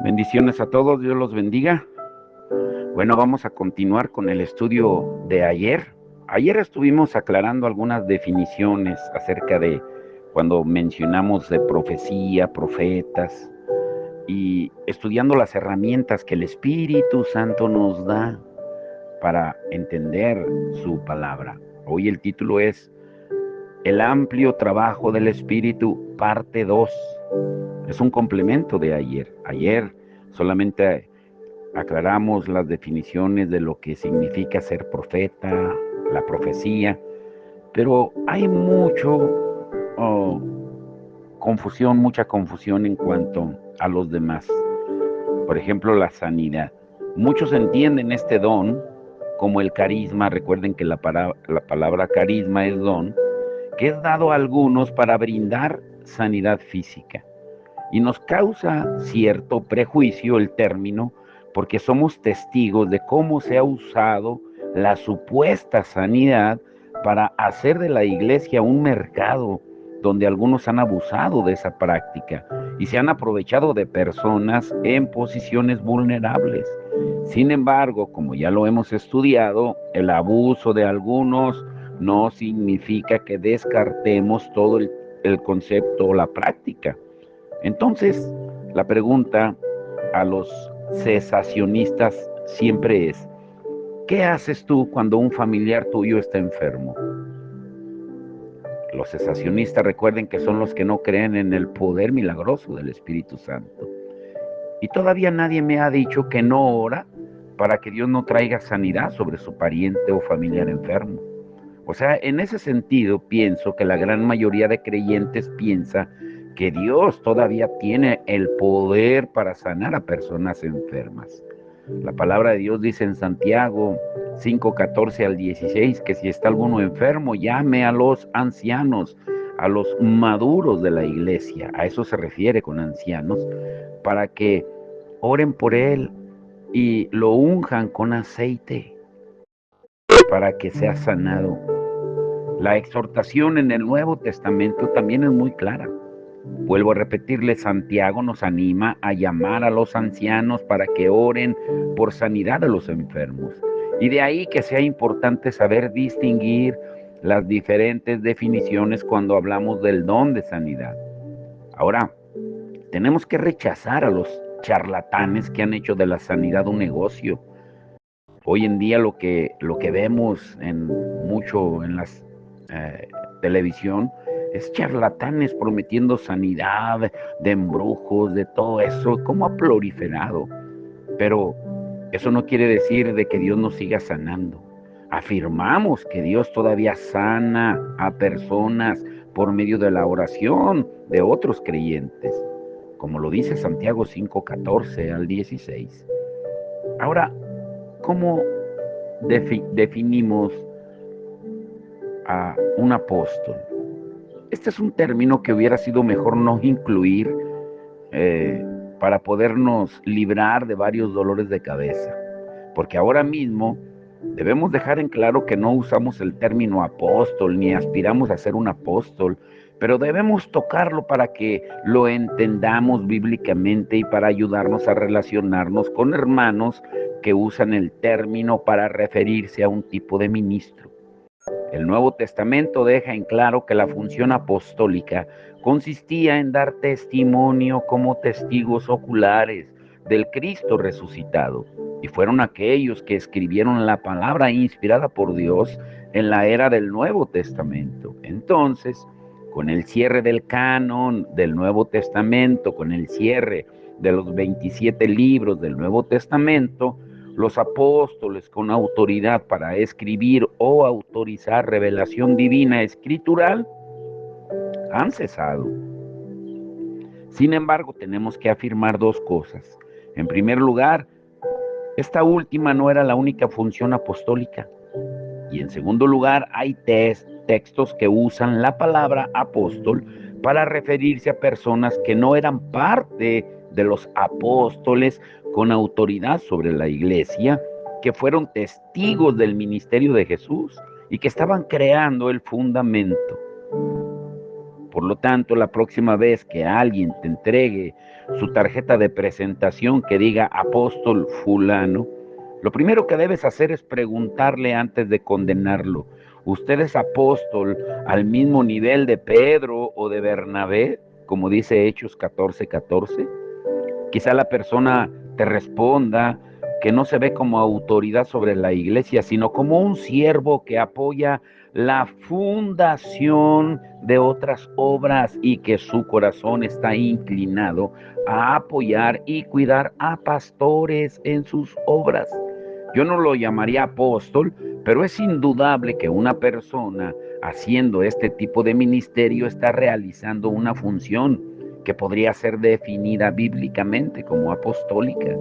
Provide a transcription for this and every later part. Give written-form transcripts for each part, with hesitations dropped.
Bendiciones a todos, Dios los bendiga. Bueno, vamos a continuar con el estudio de ayer. Ayer estuvimos aclarando algunas definiciones acerca de cuando mencionamos de profecía, profetas, y estudiando las herramientas que el Espíritu Santo nos da para entender su palabra. Hoy el título es El amplio trabajo del Espíritu, parte 2. Es un complemento de ayer. Ayer solamente aclaramos las definiciones de lo que significa ser profeta, la profecía, pero hay mucha confusión en cuanto a los demás. Por ejemplo, la sanidad. Muchos entienden este don como el carisma. Recuerden que la palabra carisma es don, que es dado a algunos para brindar sanidad física. Y nos causa cierto prejuicio el término porque somos testigos de cómo se ha usado la supuesta sanidad para hacer de la iglesia un mercado donde algunos han abusado de esa práctica y se han aprovechado de personas en posiciones vulnerables. Sin embargo, como ya lo hemos estudiado, el abuso de algunos no significa que descartemos todo el concepto o la práctica. Entonces, la pregunta a los cesacionistas siempre es, ¿qué haces tú cuando un familiar tuyo está enfermo? Los cesacionistas recuerden que son los que no creen en el poder milagroso del Espíritu Santo. Y todavía nadie me ha dicho que no ora para que Dios no traiga sanidad sobre su pariente o familiar enfermo. O sea, en ese sentido, pienso que la gran mayoría de creyentes piensa que Dios todavía tiene el poder para sanar a personas enfermas. La palabra de Dios dice en Santiago 5:14 al 16 que si está alguno enfermo, llame a los ancianos, a los maduros de la iglesia. A eso se refiere con ancianos, para que oren por él y lo unjan con aceite para que sea sanado. La exhortación en el Nuevo Testamento también es muy clara. Vuelvo a repetirle, Santiago nos anima a llamar a los ancianos para que oren por sanidad de los enfermos. Y de ahí que sea importante saber distinguir las diferentes definiciones cuando hablamos del don de sanidad. Ahora, tenemos que rechazar a los charlatanes que han hecho de la sanidad un negocio. Hoy en día lo que vemos mucho en las televisión es charlatanes prometiendo sanidad, de embrujos, de todo eso, cómo ha proliferado. Pero eso no quiere decir de que Dios nos siga sanando. Afirmamos que Dios todavía sana a personas por medio de la oración de otros creyentes, como lo dice Santiago 5:14 al 16. Ahora, ¿cómo definimos a un apóstol? Este es un término que hubiera sido mejor no incluir para podernos librar de varios dolores de cabeza, porque ahora mismo debemos dejar en claro que no usamos el término apóstol ni aspiramos a ser un apóstol, pero debemos tocarlo para que lo entendamos bíblicamente y para ayudarnos a relacionarnos con hermanos que usan el término para referirse a un tipo de ministro. El Nuevo Testamento deja en claro que la función apostólica consistía en dar testimonio como testigos oculares del Cristo resucitado, y fueron aquellos que escribieron la palabra inspirada por Dios en la era del Nuevo Testamento. Entonces, con el cierre del canon del Nuevo Testamento, con el cierre de los 27 libros del Nuevo Testamento, los apóstoles con autoridad para escribir o autorizar revelación divina escritural han cesado. Sin embargo, tenemos que afirmar dos cosas. En primer lugar, esta última no era la única función apostólica. Y en segundo lugar, hay textos que usan la palabra apóstol para referirse a personas que no eran parte de los apóstoles con autoridad sobre la iglesia, que fueron testigos del ministerio de Jesús y que estaban creando el fundamento. Por lo tanto, la próxima vez que alguien te entregue su tarjeta de presentación que diga apóstol fulano, lo primero que debes hacer es preguntarle antes de condenarlo: ¿usted es apóstol al mismo nivel de Pedro o de Bernabé, como dice Hechos 14:14? Quizá la persona te responda que no se ve como autoridad sobre la iglesia, sino como un siervo que apoya la fundación de otras obras y que su corazón está inclinado a apoyar y cuidar a pastores en sus obras. Yo no lo llamaría apóstol, pero es indudable que una persona haciendo este tipo de ministerio está realizando una función que podría ser definida bíblicamente como apostólica.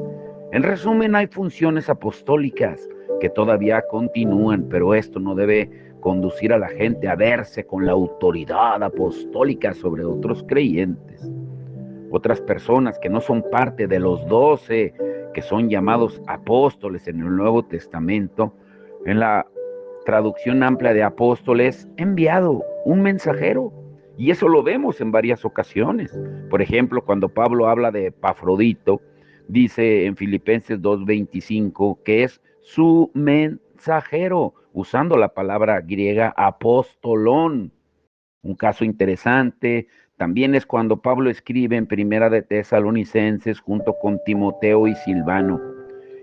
En resumen, hay funciones apostólicas que todavía continúan, pero esto no debe conducir a la gente a verse con la autoridad apostólica sobre otros creyentes. Otras personas que no son parte de los 12 que son llamados apóstoles en el Nuevo Testamento, en la traducción amplia de apóstoles, enviado un mensajero. Y eso lo vemos en varias ocasiones. Por ejemplo, cuando Pablo habla de Epafrodito, dice en Filipenses 2:25 que es su mensajero, usando la palabra griega apóstolón. Un caso interesante también es cuando Pablo escribe en Primera de Tesalonicenses junto con Timoteo y Silvano.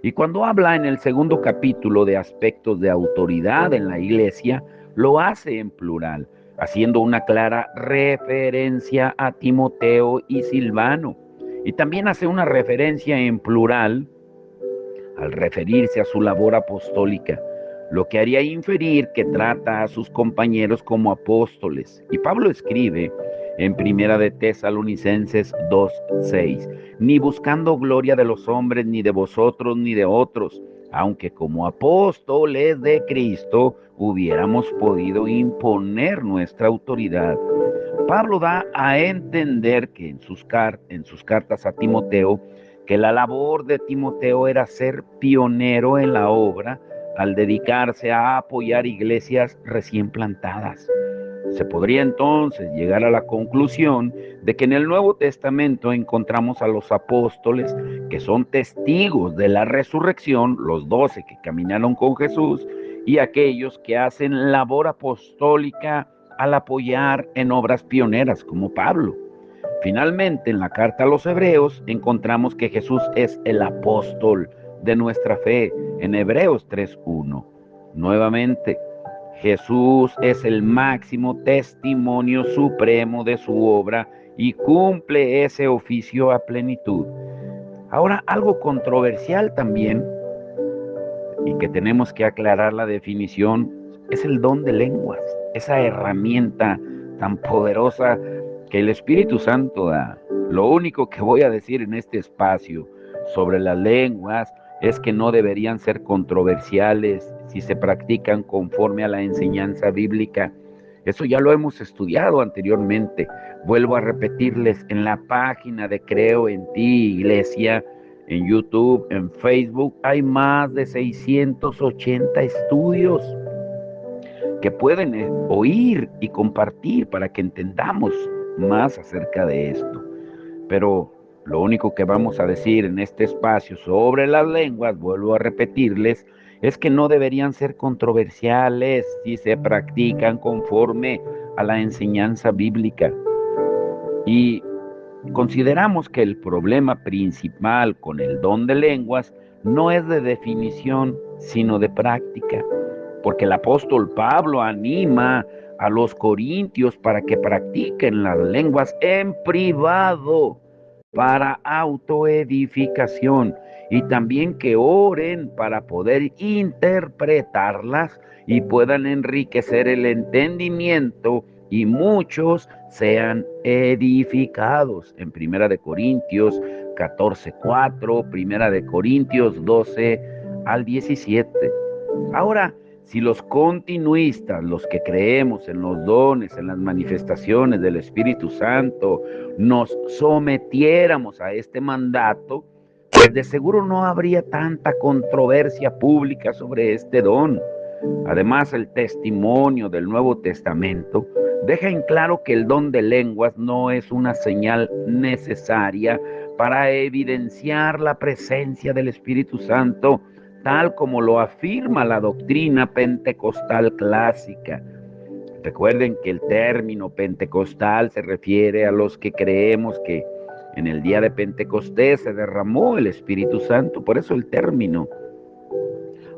Y cuando habla en el segundo capítulo de aspectos de autoridad en la iglesia, lo hace en plural, haciendo una clara referencia a Timoteo y Silvano. Y también hace una referencia en plural al referirse a su labor apostólica, lo que haría inferir que trata a sus compañeros como apóstoles. Y Pablo escribe en Primera de Tesalonicenses 2:6, ni buscando gloria de los hombres, ni de vosotros, ni de otros, aunque como apóstoles de Cristo hubiéramos podido imponer nuestra autoridad. Pablo da a entender que en sus cartas a Timoteo, que la labor de Timoteo era ser pionero en la obra al dedicarse a apoyar iglesias recién plantadas. Se podría entonces llegar a la conclusión de que en el Nuevo Testamento encontramos a los apóstoles que son testigos de la resurrección, los 12 que caminaron con Jesús, y aquellos que hacen labor apostólica al apoyar en obras pioneras como Pablo. Finalmente, en la carta a los Hebreos encontramos que Jesús es el apóstol de nuestra fe en Hebreos 3:1. Nuevamente, Jesús es el máximo testimonio supremo de su obra y cumple ese oficio a plenitud. Ahora, algo controversial también, y que tenemos que aclarar la definición, es el don de lenguas, esa herramienta tan poderosa que el Espíritu Santo da. Lo único que voy a decir en este espacio sobre las lenguas es que no deberían ser controversiales si se practican conforme a la enseñanza bíblica. Eso ya lo hemos estudiado anteriormente. Vuelvo a repetirles, en la página de Creo en Ti, Iglesia, en YouTube, en Facebook, hay más de 680 estudios que pueden oír y compartir para que entendamos más acerca de esto. Pero lo único que vamos a decir en este espacio sobre las lenguas, vuelvo a repetirles, es que no deberían ser controversiales si se practican conforme a la enseñanza bíblica. Y consideramos que el problema principal con el don de lenguas no es de definición, sino de práctica, porque el apóstol Pablo anima a los corintios para que practiquen las lenguas en privado para autoedificación y también que oren para poder interpretarlas y puedan enriquecer el entendimiento y muchos sean edificados. En Primera de Corintios 14:4, Primera de Corintios 12-17. Ahora, si los continuistas, los que creemos en los dones, en las manifestaciones del Espíritu Santo, nos sometiéramos a este mandato, pues de seguro no habría tanta controversia pública sobre este don. Además, el testimonio del Nuevo Testamento deja en claro que el don de lenguas no es una señal necesaria para evidenciar la presencia del Espíritu Santo, tal como lo afirma la doctrina pentecostal clásica. Recuerden que el término pentecostal se refiere a los que creemos que en el día de Pentecostés se derramó el Espíritu Santo, por eso el término.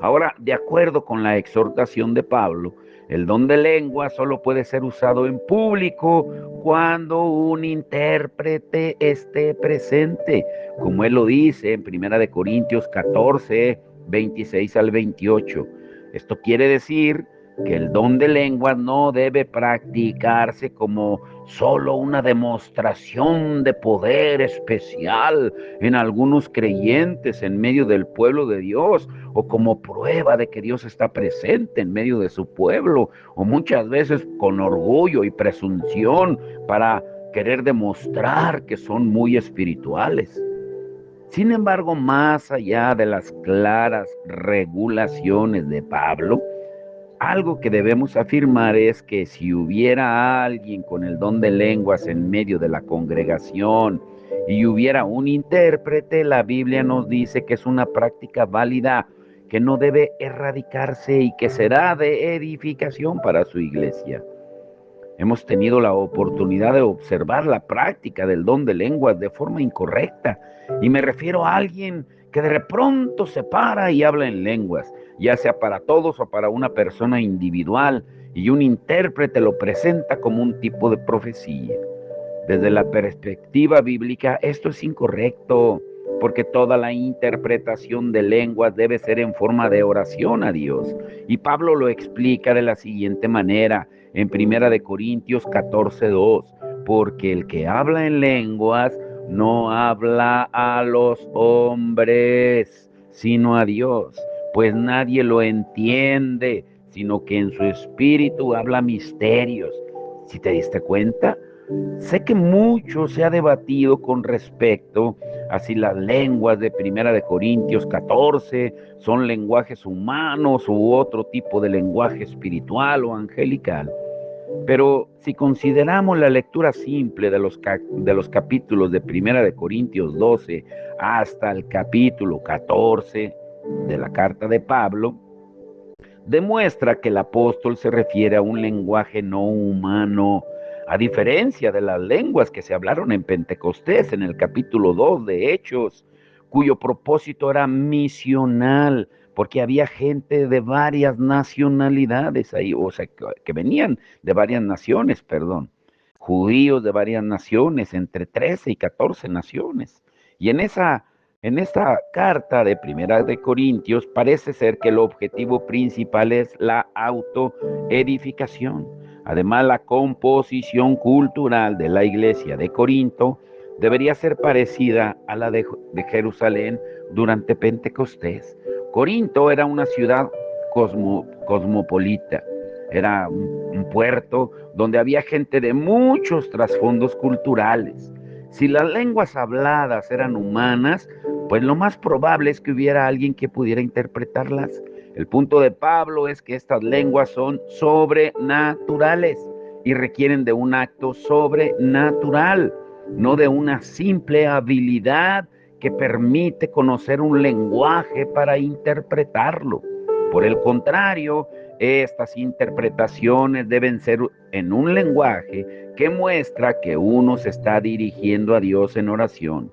Ahora, de acuerdo con la exhortación de Pablo, el don de lengua solo puede ser usado en público cuando un intérprete esté presente, como él lo dice en 1 Corintios 14, 26 al 28. Esto quiere decir que el don de lenguas no debe practicarse como solo una demostración de poder especial en algunos creyentes en medio del pueblo de Dios, o como prueba de que Dios está presente en medio de su pueblo, o muchas veces con orgullo y presunción para querer demostrar que son muy espirituales. Sin embargo, más allá de las claras regulaciones de Pablo, algo que debemos afirmar es que si hubiera alguien con el don de lenguas en medio de la congregación y hubiera un intérprete, la Biblia nos dice que es una práctica válida, que no debe erradicarse y que será de edificación para su iglesia. Hemos tenido la oportunidad de observar la práctica del don de lenguas de forma incorrecta, y me refiero a alguien que de pronto se para y habla en lenguas, ya sea para todos o para una persona individual, y un intérprete lo presenta como un tipo de profecía. Desde la perspectiva bíblica, esto es incorrecto, porque toda la interpretación de lenguas debe ser en forma de oración a Dios. Y Pablo lo explica de la siguiente manera en 1 Corintios 14:2, porque el que habla en lenguas no habla a los hombres, sino a Dios, pues nadie lo entiende, sino que en su espíritu habla misterios. ¿Si te diste cuenta? Sé que mucho se ha debatido con respecto a si las lenguas de 1 Corintios 14 son lenguajes humanos u otro tipo de lenguaje espiritual o angelical. Pero si consideramos la lectura simple de los capítulos de 1 Corintios 12 hasta el capítulo 14 de la carta de Pablo, demuestra que el apóstol se refiere a un lenguaje no humano, a diferencia de las lenguas que se hablaron en Pentecostés en el capítulo 2 de Hechos, cuyo propósito era misional, porque había gente de varias nacionalidades ahí, o sea, que venían de varias naciones, perdón, judíos de varias naciones, entre 13 y 14 naciones. Y en esta carta de 1 Corintios parece ser que el objetivo principal es la autoedificación. Además, la composición cultural de la iglesia de Corinto debería ser parecida a la de Jerusalén durante Pentecostés. Corinto era una ciudad cosmopolita, era un puerto donde había gente de muchos trasfondos culturales. Si las lenguas habladas eran humanas, pues lo más probable es que hubiera alguien que pudiera interpretarlas. El punto de Pablo es que estas lenguas son sobrenaturales y requieren de un acto sobrenatural, no de una simple habilidad que permite conocer un lenguaje para interpretarlo. Por el contrario, estas interpretaciones deben ser en un lenguaje que muestra que uno se está dirigiendo a Dios en oración.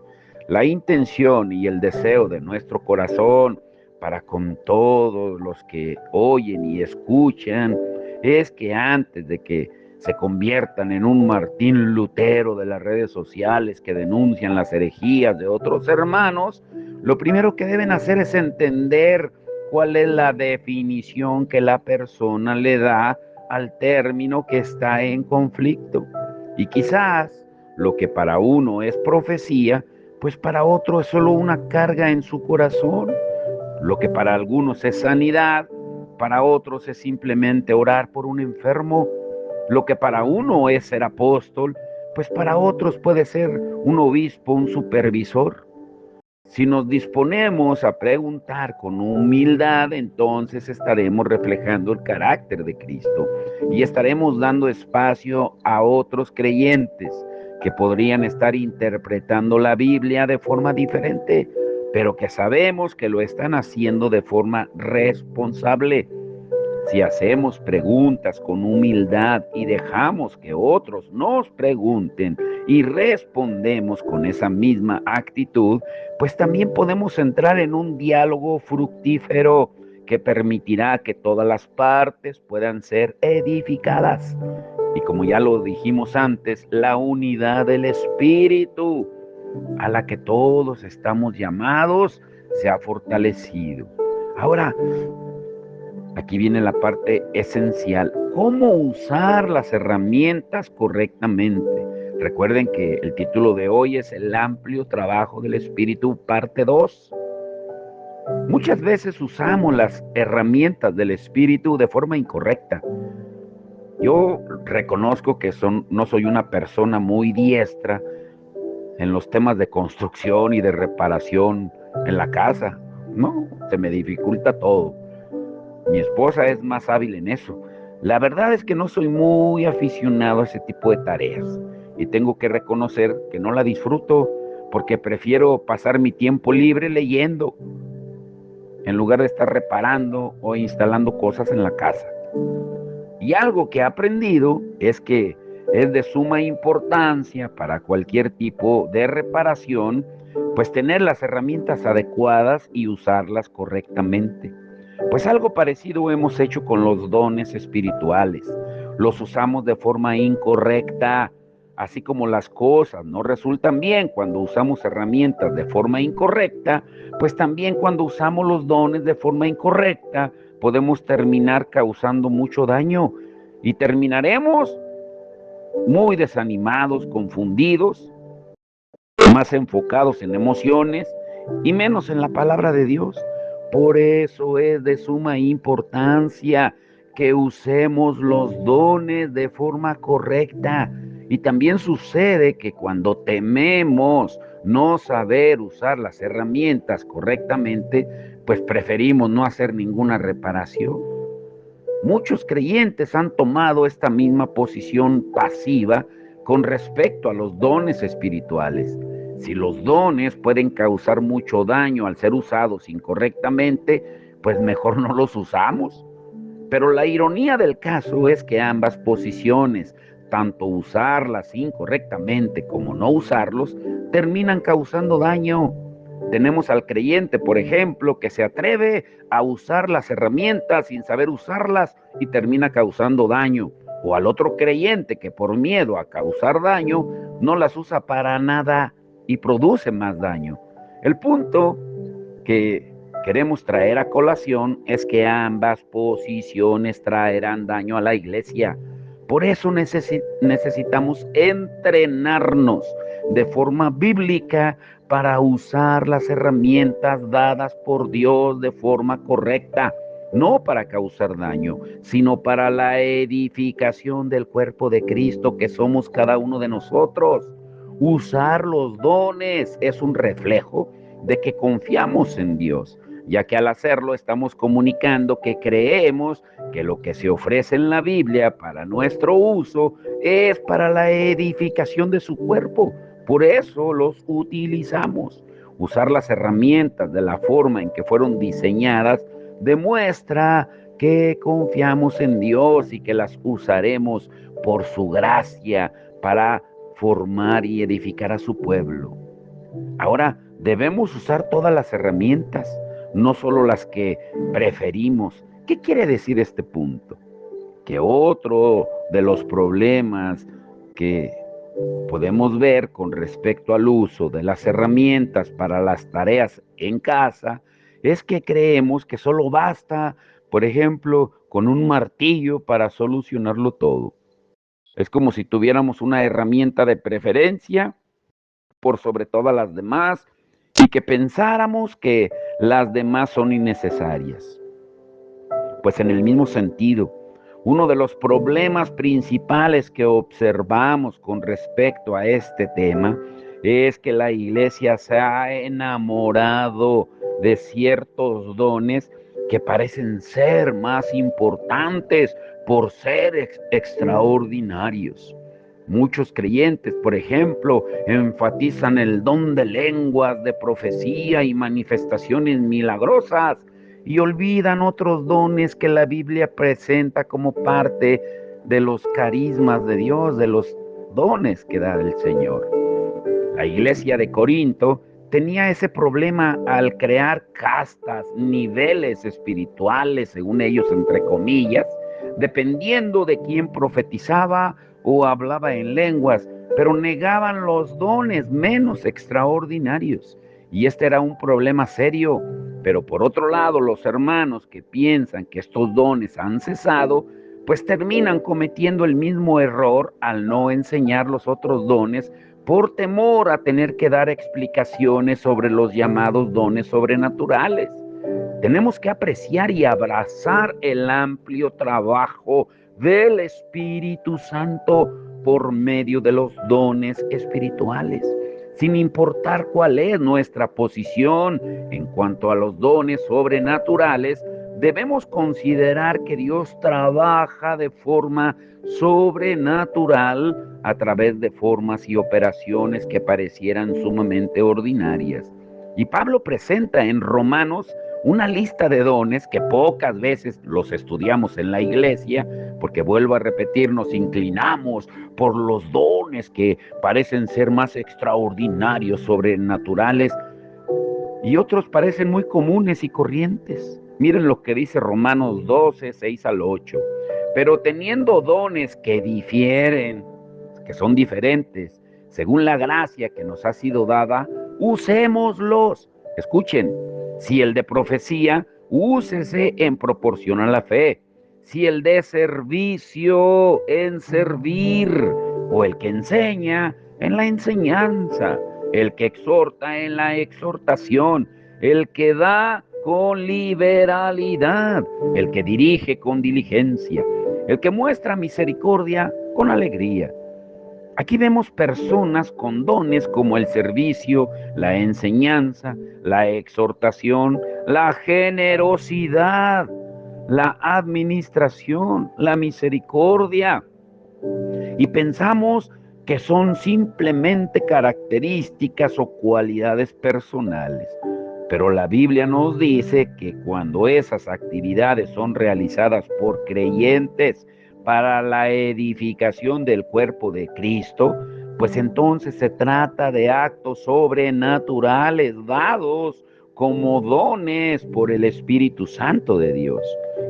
La intención y el deseo de nuestro corazón para con todos los que oyen y escuchan es que antes de que se conviertan en un Martín Lutero de las redes sociales que denuncian las herejías de otros hermanos, lo primero que deben hacer es entender cuál es la definición que la persona le da al término que está en conflicto. Y quizás lo que para uno es profecía, pues para otro es solo una carga en su corazón. Lo que para algunos es sanidad, para otros es simplemente orar por un enfermo. Lo que para uno es ser apóstol, pues para otros puede ser un obispo, un supervisor. Si nos disponemos a preguntar con humildad, entonces estaremos reflejando el carácter de Cristo y estaremos dando espacio a otros creyentes que podrían estar interpretando la Biblia de forma diferente, pero que sabemos que lo están haciendo de forma responsable. Si hacemos preguntas con humildad y dejamos que otros nos pregunten y respondemos con esa misma actitud, pues también podemos entrar en un diálogo fructífero que permitirá que todas las partes puedan ser edificadas. Y como ya lo dijimos antes, la unidad del Espíritu a la que todos estamos llamados se ha fortalecido. Ahora, aquí viene la parte esencial. ¿Cómo usar las herramientas correctamente? Recuerden que el título de hoy es El amplio trabajo del Espíritu, parte 2. Muchas veces usamos las herramientas del Espíritu de forma incorrecta. Yo reconozco que no soy una persona muy diestra en los temas de construcción y de reparación en la casa. No, se me dificulta todo. Mi esposa es más hábil en eso. La verdad es que no soy muy aficionado a ese tipo de tareas y tengo que reconocer que no la disfruto porque prefiero pasar mi tiempo libre leyendo en lugar de estar reparando o instalando cosas en la casa. Y algo que he aprendido es que es de suma importancia para cualquier tipo de reparación, pues tener las herramientas adecuadas y usarlas correctamente. Pues algo parecido hemos hecho con los dones espirituales. Los usamos de forma incorrecta, así como las cosas no resultan bien cuando usamos herramientas de forma incorrecta, pues también cuando usamos los dones de forma incorrecta, podemos terminar causando mucho daño y terminaremos muy desanimados, confundidos, más enfocados en emociones y menos en la palabra de Dios. Por eso es de suma importancia que usemos los dones de forma correcta. Y también sucede que cuando tememos no saber usar las herramientas correctamente, pues preferimos no hacer ninguna reparación. Muchos creyentes han tomado esta misma posición pasiva con respecto a los dones espirituales. Si los dones pueden causar mucho daño al ser usados incorrectamente, pues mejor no los usamos. Pero la ironía del caso es que ambas posiciones, tanto usarlas incorrectamente como no usarlos, terminan causando daño. Tenemos al creyente, por ejemplo, que se atreve a usar las herramientas sin saber usarlas y termina causando daño. O al otro creyente que por miedo a causar daño no las usa para nada y produce más daño. El punto que queremos traer a colación es que ambas posiciones traerán daño a la iglesia. Por eso necesitamos entrenarnos de forma bíblica para usar las herramientas dadas por Dios de forma correcta, no para causar daño, sino para la edificación del cuerpo de Cristo que somos cada uno de nosotros. Usar los dones es un reflejo de que confiamos en Dios, ya que al hacerlo estamos comunicando que creemos que lo que se ofrece en la Biblia para nuestro uso es para la edificación de su cuerpo. Por eso los utilizamos. Usar las herramientas de la forma en que fueron diseñadas demuestra que confiamos en Dios y que las usaremos por su gracia para formar y edificar a su pueblo. Ahora, debemos usar todas las herramientas, no solo las que preferimos. ¿Qué quiere decir este punto? Que otro de los problemas que podemos ver con respecto al uso de las herramientas para las tareas en casa es que creemos que solo basta, por ejemplo, con un martillo para solucionarlo todo. Es como si tuviéramos una herramienta de preferencia por sobre todas las demás y que pensáramos que las demás son innecesarias. Pues en el mismo sentido, uno de los problemas principales que observamos con respecto a este tema es que la iglesia se ha enamorado de ciertos dones que parecen ser más importantes por ser extraordinarios. Muchos creyentes, por ejemplo, enfatizan el don de lenguas, de profecía y manifestaciones milagrosas y olvidan otros dones que la Biblia presenta como parte de los carismas de Dios, de los dones que da el Señor. La iglesia de Corinto tenía ese problema al crear castas, niveles espirituales, según ellos, entre comillas, dependiendo de quién profetizaba o hablaba en lenguas, pero negaban los dones menos extraordinarios. Y este era un problema serio. Pero por otro lado, los hermanos que piensan que estos dones han cesado, pues terminan cometiendo el mismo error al no enseñar los otros dones por temor a tener que dar explicaciones sobre los llamados dones sobrenaturales. Tenemos que apreciar y abrazar el amplio trabajo del Espíritu Santo por medio de los dones espirituales, sin importar cuál es nuestra posición en cuanto a los dones sobrenaturales. Debemos considerar que Dios trabaja de forma sobrenatural a través de formas y operaciones que parecieran sumamente ordinarias. Y Pablo presenta en Romanos una lista de dones que pocas veces los estudiamos en la iglesia, porque vuelvo a repetir, nos inclinamos por los dones que parecen ser más extraordinarios, sobrenaturales, y otros parecen muy comunes y corrientes. Miren lo que dice Romanos 12, 6 al 8. Pero teniendo dones que difieren, que son diferentes, según la gracia que nos ha sido dada, usémoslos. Escuchen, si el de profecía, úsese en proporción a la fe. Si el de servicio, en servir. O el que enseña, en la enseñanza. El que exhorta, en la exhortación. El que da, con liberalidad. El que dirige, con diligencia. El que muestra misericordia, con alegría. Aquí vemos personas con dones como el servicio, la enseñanza, la exhortación, la generosidad, la administración, la misericordia. Y pensamos que son simplemente características o cualidades personales. Pero la Biblia nos dice que cuando esas actividades son realizadas por creyentes para la edificación del cuerpo de Cristo, pues entonces se trata de actos sobrenaturales dados como dones por el Espíritu Santo de Dios.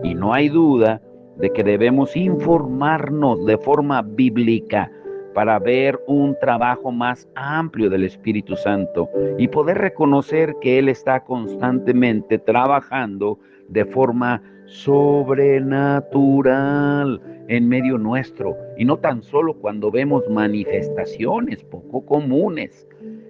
Y no hay duda de que debemos informarnos de forma bíblica para ver un trabajo más amplio del Espíritu Santo y poder reconocer que Él está constantemente trabajando de forma sobrenatural en medio nuestro, y no tan solo cuando vemos manifestaciones poco comunes.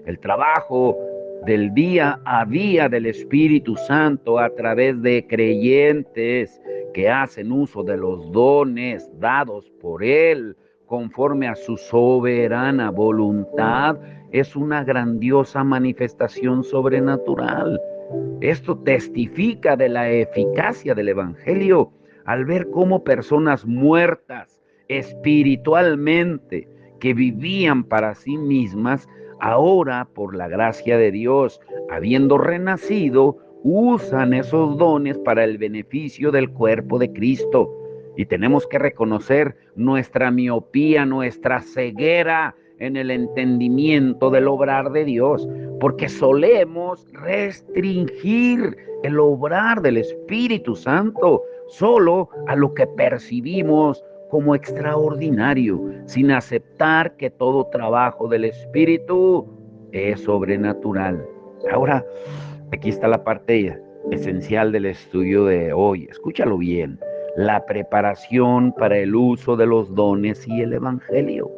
El trabajo del día a día del Espíritu Santo a través de creyentes que hacen uso de los dones dados por Él conforme a su soberana voluntad, es una grandiosa manifestación sobrenatural. Esto testifica de la eficacia del Evangelio al ver cómo personas muertas espiritualmente, que vivían para sí mismas, ahora por la gracia de Dios, habiendo renacido, usan esos dones para el beneficio del cuerpo de Cristo. Y tenemos que reconocer nuestra miopía, nuestra ceguera en el entendimiento del obrar de Dios, porque solemos restringir el obrar del Espíritu Santo solo a lo que percibimos como extraordinario, sin aceptar que todo trabajo del Espíritu es sobrenatural. Ahora, aquí está la parte esencial del estudio de hoy. Escúchalo bien. La preparación para el uso de los dones y el Evangelio.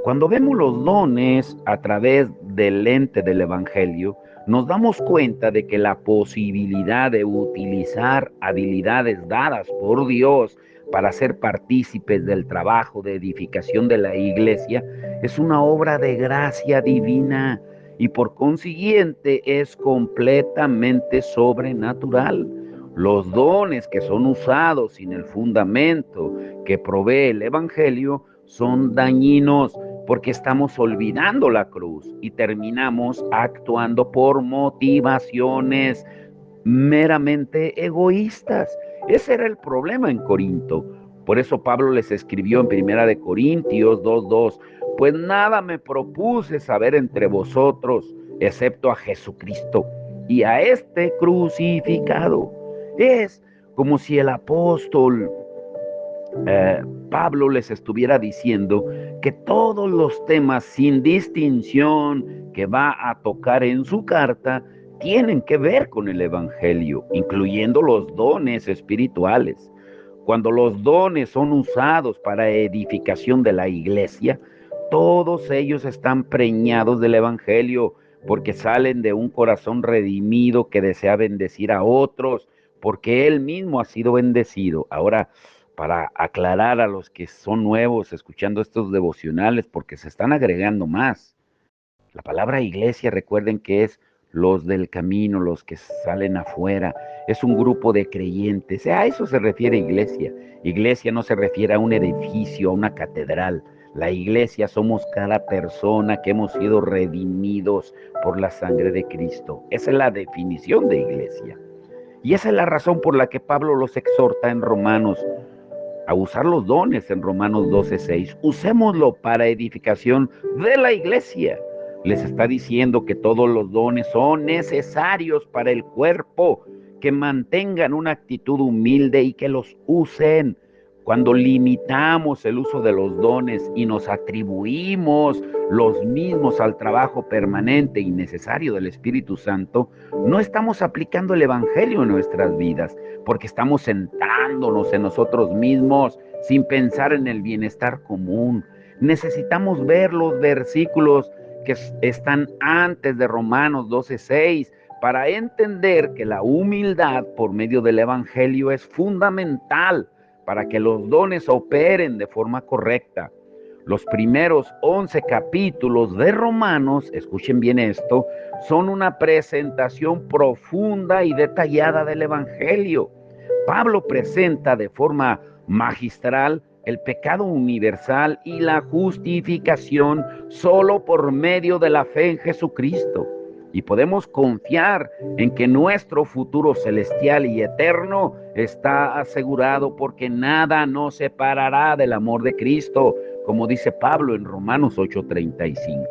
Cuando vemos los dones a través del lente del Evangelio, nos damos cuenta de que la posibilidad de utilizar habilidades dadas por Dios para ser partícipes del trabajo de edificación de la iglesia, es una obra de gracia divina y por consiguiente es completamente sobrenatural. Los dones que son usados sin el fundamento que provee el Evangelio son dañinos porque estamos olvidando la cruz y terminamos actuando por motivaciones meramente egoístas. Ese era el problema en Corinto. Por eso Pablo les escribió en Primera de Corintios 2:2, pues nada me propuse saber entre vosotros, excepto a Jesucristo y a este crucificado. Es como si el apóstol Pablo les estuviera diciendo que todos los temas sin distinción que va a tocar en su carta tienen que ver con el Evangelio, incluyendo los dones espirituales. Cuando los dones son usados para edificación de la iglesia, todos ellos están preñados del Evangelio porque salen de un corazón redimido que desea bendecir a otros, porque él mismo ha sido bendecido. Ahora, para aclarar a los que son nuevos escuchando estos devocionales, porque se están agregando más. La palabra iglesia, recuerden que es los del camino, los que salen afuera. Es un grupo de creyentes. A eso se refiere iglesia. Iglesia no se refiere a un edificio, a una catedral. La iglesia somos cada persona que hemos sido redimidos por la sangre de Cristo. Esa es la definición de iglesia. Y esa es la razón por la que Pablo los exhorta en Romanos a usar los dones en Romanos 12:6. Usémoslo para edificación de la iglesia. Les está diciendo que todos los dones son necesarios para el cuerpo, que mantengan una actitud humilde y que los usen. Cuando limitamos el uso de los dones y nos atribuimos los mismos al trabajo permanente y necesario del Espíritu Santo, no estamos aplicando el Evangelio en nuestras vidas, porque estamos sentándonos en nosotros mismos sin pensar en el bienestar común. Necesitamos ver los versículos que están antes de Romanos 12:6 para entender que la humildad por medio del Evangelio es fundamental para que los dones operen de forma correcta. Los primeros 11 capítulos de Romanos, escuchen bien esto, son una presentación profunda y detallada del Evangelio. Pablo presenta de forma magistral el pecado universal y la justificación solo por medio de la fe en Jesucristo. Y podemos confiar en que nuestro futuro celestial y eterno está asegurado porque nada nos separará del amor de Cristo, como dice Pablo en Romanos 8:35.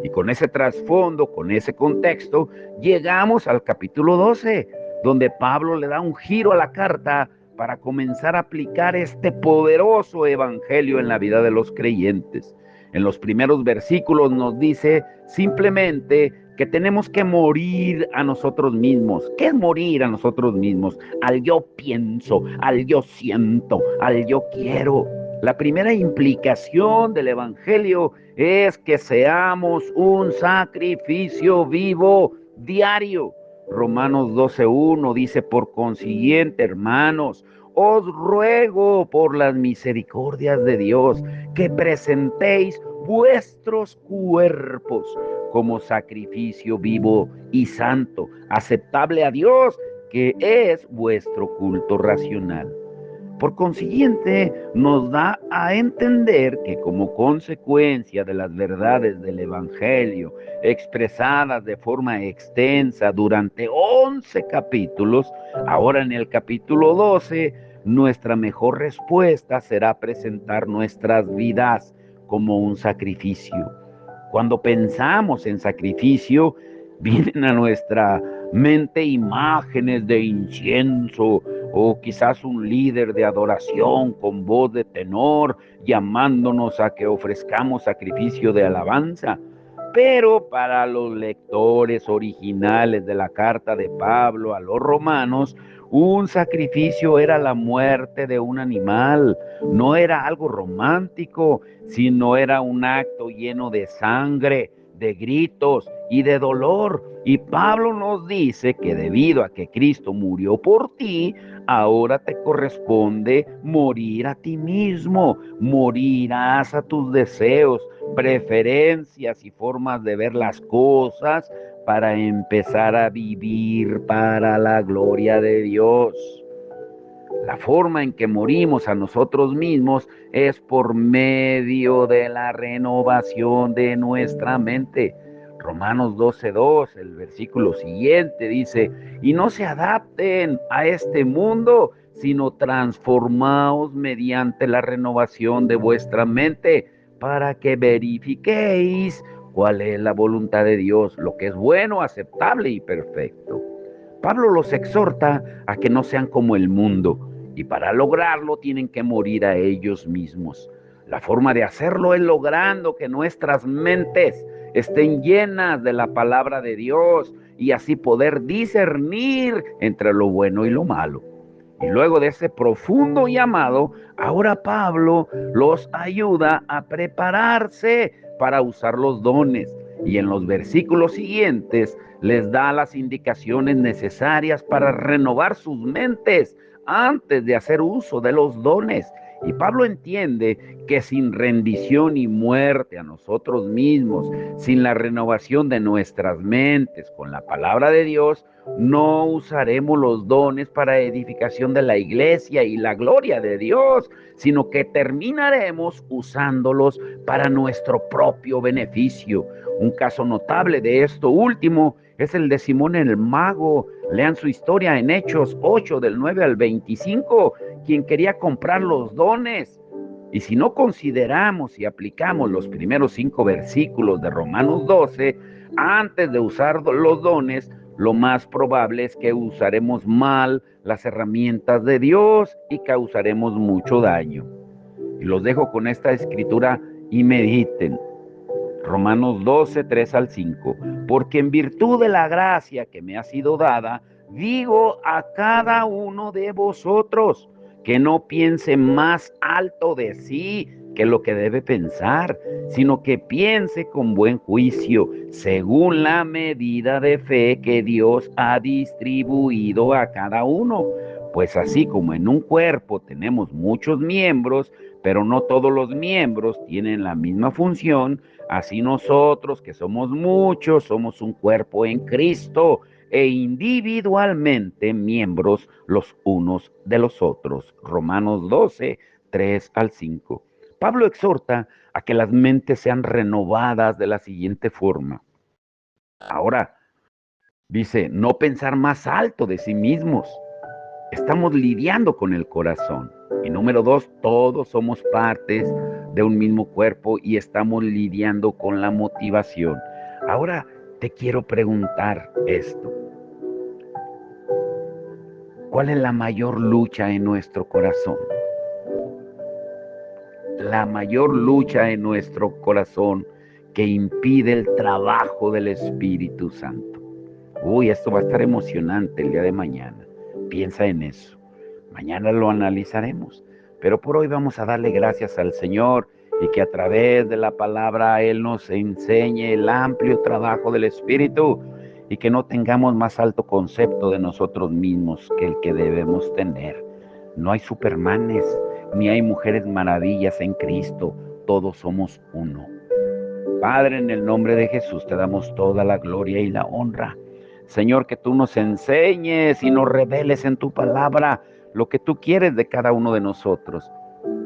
Y con ese trasfondo, con ese contexto, llegamos al capítulo 12, donde Pablo le da un giro a la carta para comenzar a aplicar este poderoso evangelio en la vida de los creyentes. En los primeros versículos nos dice simplemente que tenemos que morir a nosotros mismos. ¿Qué es morir a nosotros mismos? Al yo pienso, al yo siento, al yo quiero. La primera implicación del evangelio es que seamos un sacrificio vivo diario. Romanos 12:1 dice, por consiguiente, hermanos, os ruego por las misericordias de Dios que presentéis vuestros cuerpos como sacrificio vivo y santo, aceptable a Dios, que es vuestro culto racional. Por consiguiente, nos da a entender que como consecuencia de las verdades del Evangelio, expresadas de forma extensa durante 11 capítulos, ahora en el capítulo 12, nuestra mejor respuesta será presentar nuestras vidas como un sacrificio. Cuando pensamos en sacrificio, vienen a nuestra mente imágenes de incienso o quizás un líder de adoración con voz de tenor llamándonos a que ofrezcamos sacrificio de alabanza. Pero para los lectores originales de la carta de Pablo a los romanos, un sacrificio era la muerte de un animal, no era algo romántico, sino era un acto lleno de sangre, de gritos y de dolor. Y Pablo nos dice que debido a que Cristo murió por ti, ahora te corresponde morir a ti mismo, morirás a tus deseos, preferencias y formas de ver las cosas para empezar a vivir para la gloria de Dios. La forma en que morimos a nosotros mismos es por medio de la renovación de nuestra mente. Romanos 12:2, el versículo siguiente dice, y no se adapten a este mundo, sino transformaos mediante la renovación de vuestra mente, para que verifiquéis cuál es la voluntad de Dios, lo que es bueno, aceptable y perfecto. Pablo los exhorta a que no sean como el mundo, y para lograrlo tienen que morir a ellos mismos. La forma de hacerlo es logrando que nuestras mentes estén llenas de la palabra de Dios y así poder discernir entre lo bueno y lo malo. Y luego de ese profundo llamado, ahora Pablo los ayuda a prepararse para usar los dones. Y en los versículos siguientes les da las indicaciones necesarias para renovar sus mentes antes de hacer uso de los dones. Y Pablo entiende que sin rendición y muerte a nosotros mismos, sin la renovación de nuestras mentes con la palabra de Dios, no usaremos los dones para edificación de la iglesia y la gloria de Dios, sino que terminaremos usándolos para nuestro propio beneficio. Un caso notable de esto último es el de Simón el Mago. Lean su historia en Hechos 8, del 9 al 25, quien quería comprar los dones. Y si no consideramos y aplicamos los primeros 5 versículos de Romanos 12, antes de usar los dones, lo más probable es que usaremos mal las herramientas de Dios y causaremos mucho daño. Y los dejo con esta escritura y mediten. Romanos 12, 3 al 5. Porque en virtud de la gracia que me ha sido dada, digo a cada uno de vosotros que no piense más alto de sí que lo que debe pensar, sino que piense con buen juicio, según la medida de fe que Dios ha distribuido a cada uno. Pues así como en un cuerpo tenemos muchos miembros, pero no todos los miembros tienen la misma función, así nosotros, que somos muchos, somos un cuerpo en Cristo e individualmente miembros los unos de los otros. Romanos 12, 3 al 5. Pablo exhorta a que las mentes sean renovadas de la siguiente forma. Ahora, dice, no pensar más alto de sí mismos. Estamos lidiando con el corazón. Y número 2, todos somos partes de un mismo cuerpo y estamos lidiando con la motivación. Ahora te quiero preguntar esto. ¿Cuál es la mayor lucha en nuestro corazón? La mayor lucha en nuestro corazón que impide el trabajo del Espíritu Santo. Uy, esto va a estar emocionante el día de mañana. Piensa en eso. Mañana lo analizaremos. Pero por hoy vamos a darle gracias al Señor y que a través de la palabra Él nos enseñe el amplio trabajo del Espíritu y que no tengamos más alto concepto de nosotros mismos que el que debemos tener. No hay supermanes, ni hay mujeres maravillas en Cristo. Todos somos uno. Padre, en el nombre de Jesús te damos toda la gloria y la honra. Señor, que tú nos enseñes y nos reveles en tu palabra lo que tú quieres de cada uno de nosotros.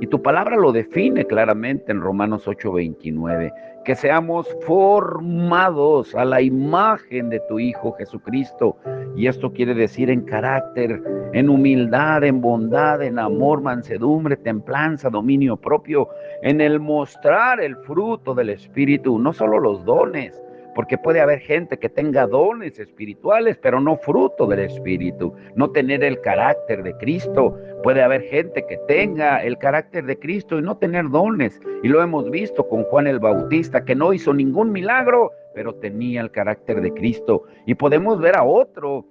Y tu palabra lo define claramente en Romanos 8:29, que seamos formados a la imagen de tu Hijo Jesucristo. Y esto quiere decir en carácter, en humildad, en bondad, en amor, mansedumbre, templanza, dominio propio, en el mostrar el fruto del Espíritu, no solo los dones, porque puede haber gente que tenga dones espirituales, pero no fruto del Espíritu, no tener el carácter de Cristo. Puede haber gente que tenga el carácter de Cristo y no tener dones. Y lo hemos visto con Juan el Bautista, que no hizo ningún milagro, pero tenía el carácter de Cristo. Y podemos ver a otro,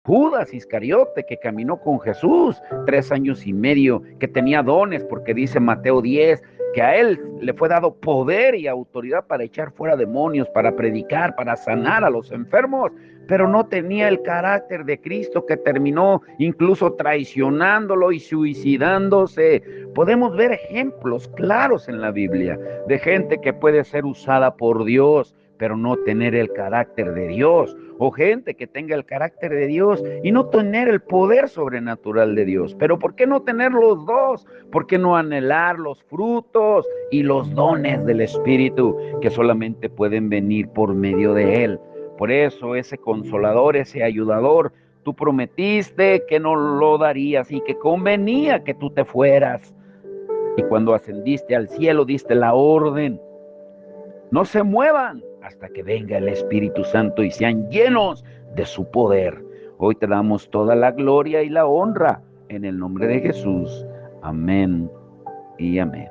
Judas Iscariote, que caminó con Jesús 3 años y medio, que tenía dones, porque dice Mateo 10, que a él le fue dado poder y autoridad para echar fuera demonios, para predicar, para sanar a los enfermos, pero no tenía el carácter de Cristo, que terminó incluso traicionándolo y suicidándose. Podemos ver ejemplos claros en la Biblia de gente que puede ser usada por Dios, pero no tener el carácter de Dios, o gente que tenga el carácter de Dios y no tener el poder sobrenatural de Dios. Pero ¿por qué no tener los dos? ¿Por qué no anhelar los frutos y los dones del Espíritu que solamente pueden venir por medio de Él? Por eso ese consolador, ese ayudador, tú prometiste que no lo darías y que convenía que tú te fueras. Y cuando ascendiste al cielo diste la orden: no se muevan hasta que venga el Espíritu Santo y sean llenos de su poder. Hoy te damos toda la gloria y la honra en el nombre de Jesús. Amén y amén.